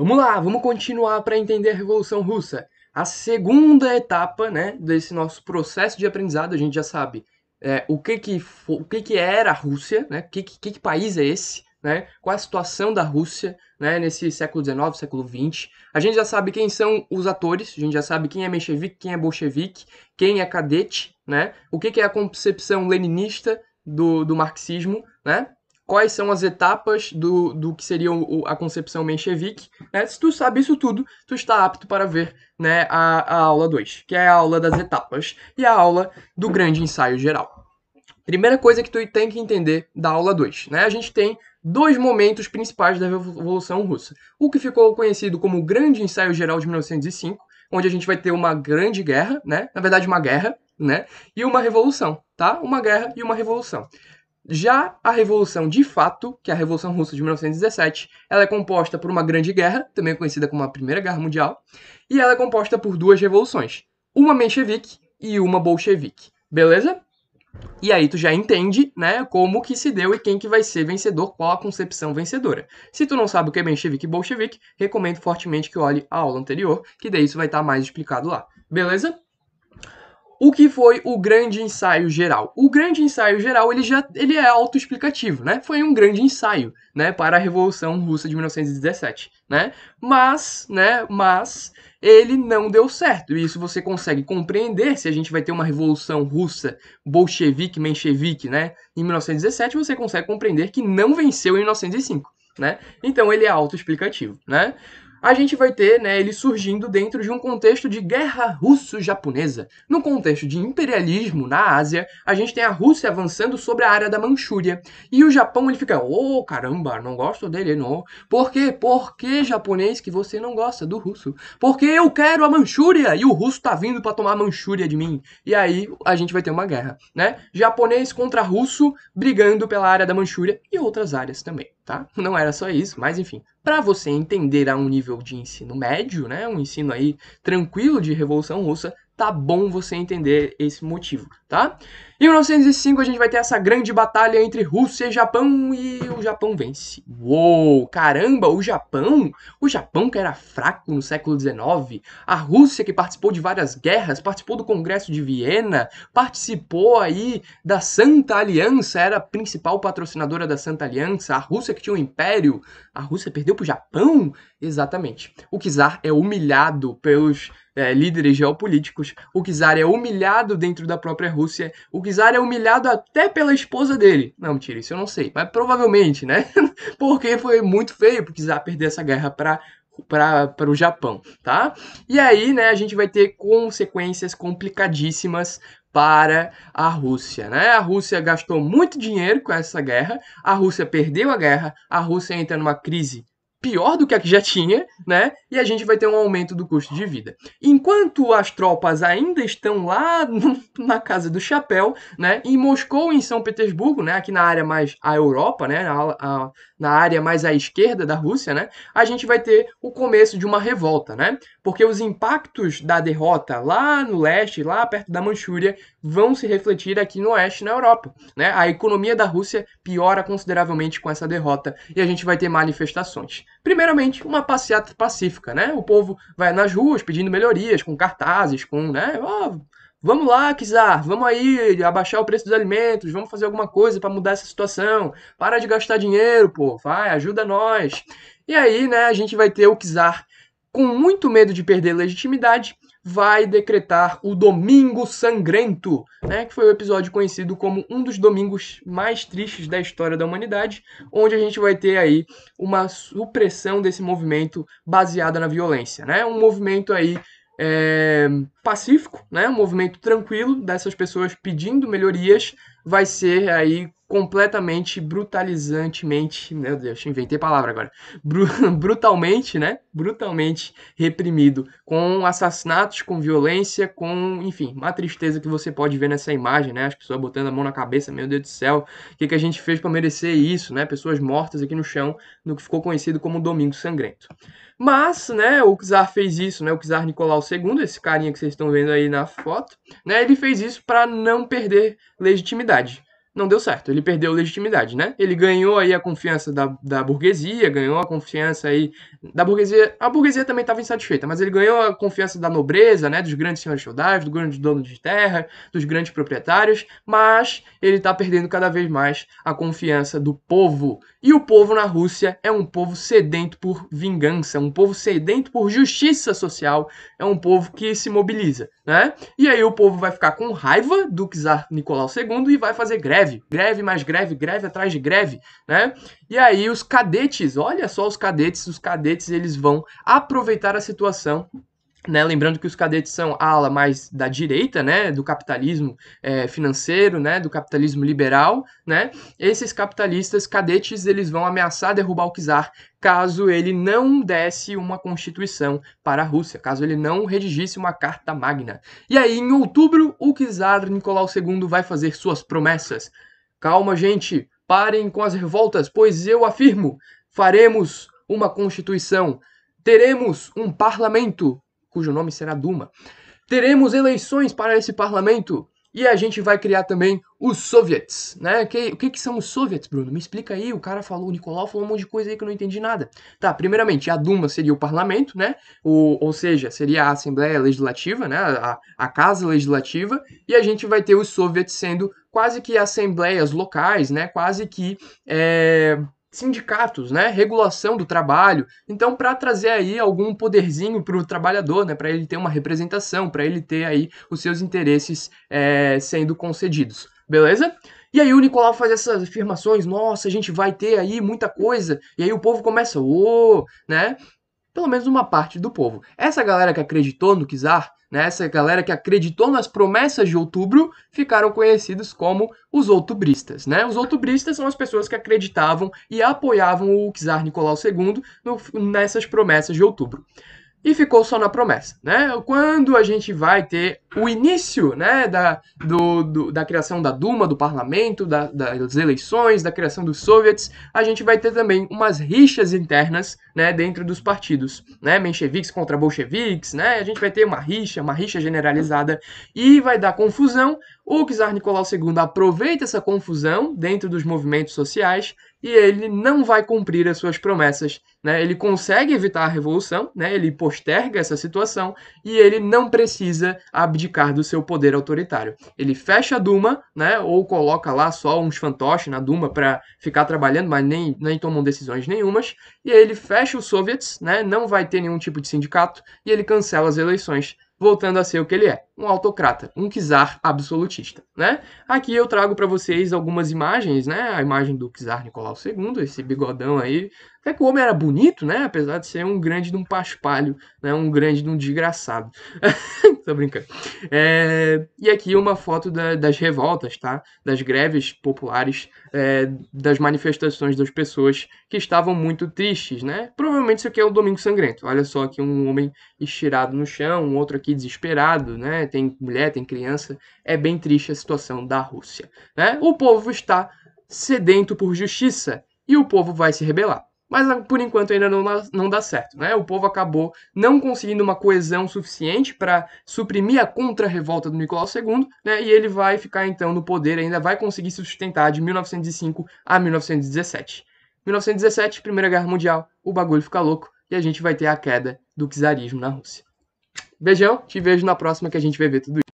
Vamos lá, vamos continuar para entender a Revolução Russa. A segunda etapa, né, desse nosso processo de aprendizado, a gente já sabe o que que era a Rússia, né, que país é esse, né, qual a situação da Rússia, né, nesse século XIX, século XX. A gente já sabe quem são os atores, a gente já sabe quem é menchevique, quem é bolchevique, quem é cadete, né, o que que é a concepção leninista do marxismo, né, quais são as etapas do que seria a concepção menchevique, né? Se tu sabe isso tudo, tu está apto para ver, né, a aula 2, que é a aula das etapas e a aula do grande ensaio geral. Primeira coisa que tu tem que entender da aula 2, né? A gente tem dois momentos principais da Revolução Russa. O que ficou conhecido como o Grande Ensaio Geral de 1905, onde a gente vai ter uma grande guerra, né? Na verdade, uma guerra, né? E uma revolução, tá? Uma guerra e uma revolução. Já a Revolução de fato, que é a Revolução Russa de 1917, ela é composta por uma grande guerra, também conhecida como a Primeira Guerra Mundial, e ela é composta por duas revoluções, uma menchevique e uma bolchevique. Beleza? E aí tu já entende, né, como que se deu e quem que vai ser vencedor, qual a concepção vencedora. Se tu não sabe o que é menchevique e bolchevique, recomendo fortemente que olhe a aula anterior, que daí isso vai estar mais explicado lá. Beleza? O que foi o grande ensaio geral? O grande ensaio geral ele é autoexplicativo, né? Foi um grande ensaio, né, para a Revolução Russa de 1917, né? Mas ele não deu certo. E isso você consegue compreender se a gente vai ter uma Revolução Russa bolchevique, menchevique, né, em 1917, você consegue compreender que não venceu em 1905, né? Então ele é autoexplicativo, né? A gente vai ter, né, ele surgindo dentro de um contexto de guerra russo-japonesa. No contexto de imperialismo na Ásia, a gente tem a Rússia avançando sobre a área da Manchúria. E o Japão, ele fica, oh, caramba, não gosto dele, não. Por quê? Por que, japonês, que você não gosta do russo? Porque eu quero a Manchúria e o russo tá vindo para tomar a Manchúria de mim. E aí a gente vai ter uma guerra, né? Japonês contra russo brigando pela área da Manchúria e outras áreas também, tá? Não era só isso, mas enfim. Para você entender a um nível de ensino médio, né, um ensino aí tranquilo de Revolução Russa, tá bom você entender esse motivo, tá? Em 1905 a gente vai ter essa grande batalha entre Rússia e Japão e o Japão vence. Uou, caramba, o Japão? O Japão que era fraco no século XIX, a Rússia que participou de várias guerras, participou do Congresso de Viena, participou aí da Santa Aliança, era a principal patrocinadora da Santa Aliança, a Rússia que tinha um império, a Rússia perdeu para o Japão? Exatamente. O czar é humilhado pelos líderes geopolíticos, o czar é humilhado dentro da própria Rússia, o czar é humilhado até pela esposa dele. Não, mentira, isso eu não sei, mas provavelmente, né? Porque foi muito feio pro czar perder essa guerra para o Japão, tá? E aí, né, a gente vai ter consequências complicadíssimas para a Rússia, né? A Rússia gastou muito dinheiro com essa guerra, a Rússia perdeu a guerra, a Rússia entra numa crise pior do que a que já tinha, né? E a gente vai ter um aumento do custo de vida. Enquanto as tropas ainda estão lá na casa do chapéu, né? Em Moscou, em São Petersburgo, né? Aqui na área mais a Europa, né? Na área mais à esquerda da Rússia, né? A gente vai ter o começo de uma revolta, né? Porque os impactos da derrota lá no leste, lá perto da Manchúria, vão se refletir aqui no oeste, na Europa, né? A economia da Rússia piora consideravelmente com essa derrota e a gente vai ter manifestações. Primeiramente, uma passeata pacífica, né? O povo vai nas ruas pedindo melhorias, com cartazes, com, né? Oh, vamos lá, czar, vamos aí abaixar o preço dos alimentos, vamos fazer alguma coisa para mudar essa situação. Para de gastar dinheiro, pô, vai, ajuda nós. E aí, né, a gente vai ter o czar com muito medo de perder legitimidade, vai decretar o Domingo Sangrento, né, que foi o episódio conhecido como um dos domingos mais tristes da história da humanidade, onde a gente vai ter aí uma supressão desse movimento baseada na violência, né, um movimento aí pacífico, né, um movimento tranquilo dessas pessoas pedindo melhorias, vai ser aí completamente brutalizantemente, meu Deus, inventei palavra agora, brutalmente, né, brutalmente reprimido, com assassinatos, com violência, com, enfim, uma tristeza que você pode ver nessa imagem, né, as pessoas botando a mão na cabeça, meu Deus do céu, o que a gente fez para merecer isso, né, pessoas mortas aqui no chão, no que ficou conhecido como Domingo Sangrento. Mas, né, o czar fez isso, né, o czar Nicolau II, esse carinha que vocês estão vendo aí na foto, né, ele fez isso para não perder legitimidade. não deu certo, ele perdeu legitimidade, né? Ele ganhou aí a confiança da burguesia, ganhou a confiança aí da burguesia. A burguesia também estava insatisfeita, mas ele ganhou a confiança da nobreza, né? Dos grandes senhores feudais, dos grandes donos de terra, dos grandes proprietários, mas ele está perdendo cada vez mais a confiança do povo. E o povo na Rússia é um povo sedento por vingança, um povo sedento por justiça social, é um povo que se mobiliza, né? E aí o povo vai ficar com raiva do czar Nicolau II e vai fazer greve. Greve mais greve, greve atrás de greve, né? E aí os cadetes, olha só os cadetes eles vão aproveitar a situação, né, lembrando que os cadetes são a ala mais da direita, né, do capitalismo financeiro, né, do capitalismo liberal, né, esses capitalistas cadetes eles vão ameaçar derrubar o czar caso ele não desse uma constituição para a Rússia, caso ele não redigisse uma carta magna. E aí, em outubro, o czar Nicolau II vai fazer suas promessas. Calma, gente, parem com as revoltas, pois eu afirmo, faremos uma constituição, teremos um parlamento, cujo nome será Duma. Teremos eleições para esse parlamento e a gente vai criar também os soviets, né? O que são os soviets, Bruno? Me explica aí, o cara falou, o Nicolau falou um monte de coisa aí que eu não entendi nada. Tá, primeiramente, a Duma seria o parlamento, né? Ou seja, seria a Assembleia Legislativa, né? A Casa Legislativa, e a gente vai ter os soviets sendo quase que assembleias locais, né? Quase que sindicatos, né, regulação do trabalho. Então, para trazer aí algum poderzinho para o trabalhador, né, para ele ter uma representação, para ele ter aí os seus interesses sendo concedidos, beleza? E aí o Nicolau faz essas afirmações, nossa, a gente vai ter aí muita coisa, e aí o povo começa, né? Pelo menos uma parte do povo. Essa galera que acreditou no czar, né, essa galera que acreditou nas promessas de outubro, ficaram conhecidos como os outubristas. Né? Os outubristas são as pessoas que acreditavam e apoiavam o czar Nicolau II nessas promessas de outubro. E ficou só na promessa, né? Quando a gente vai ter o início, né, da criação da Duma, do parlamento, das eleições, da criação dos soviets, a gente vai ter também umas rixas internas, né, dentro dos partidos, né, mencheviques contra bolcheviques, né, a gente vai ter uma rixa generalizada e vai dar confusão. O czar Nicolau II aproveita essa confusão dentro dos movimentos sociais e ele não vai cumprir as suas promessas, né? Ele consegue evitar a revolução, né? Ele posterga essa situação e ele não precisa abdicar do seu poder autoritário. Ele fecha a Duma, né? Ou coloca lá só uns fantoches na Duma para ficar trabalhando, mas nem tomam decisões nenhumas. E aí ele fecha os soviets, né? Não vai ter nenhum tipo de sindicato e ele cancela as eleições, voltando a ser o que ele é, um autocrata, um czar absolutista, né? Aqui eu trago para vocês algumas imagens, né? A imagem do czar Nicolau II, esse bigodão aí. Até que o homem era bonito, né? Apesar de ser um grande de um paspalho, né? Um grande de um desgraçado. Tô brincando. E aqui uma foto das revoltas, tá? Das greves populares, das manifestações das pessoas que estavam muito tristes, né? Provavelmente isso aqui é o Domingo Sangrento. Olha só aqui um homem estirado no chão, um outro aqui desesperado, né? Tem mulher, tem criança. É bem triste a situação da Rússia, né? O povo está sedento por justiça e o povo vai se rebelar. Mas por enquanto ainda não dá certo, né? O povo acabou não conseguindo uma coesão suficiente para suprimir a contra-revolta do Nicolau II, né? E ele vai ficar então no poder, ainda vai conseguir se sustentar de 1905 a 1917. 1917, Primeira Guerra Mundial, o bagulho fica louco e a gente vai ter a queda do czarismo na Rússia. Beijão, te vejo na próxima que a gente vai ver tudo isso.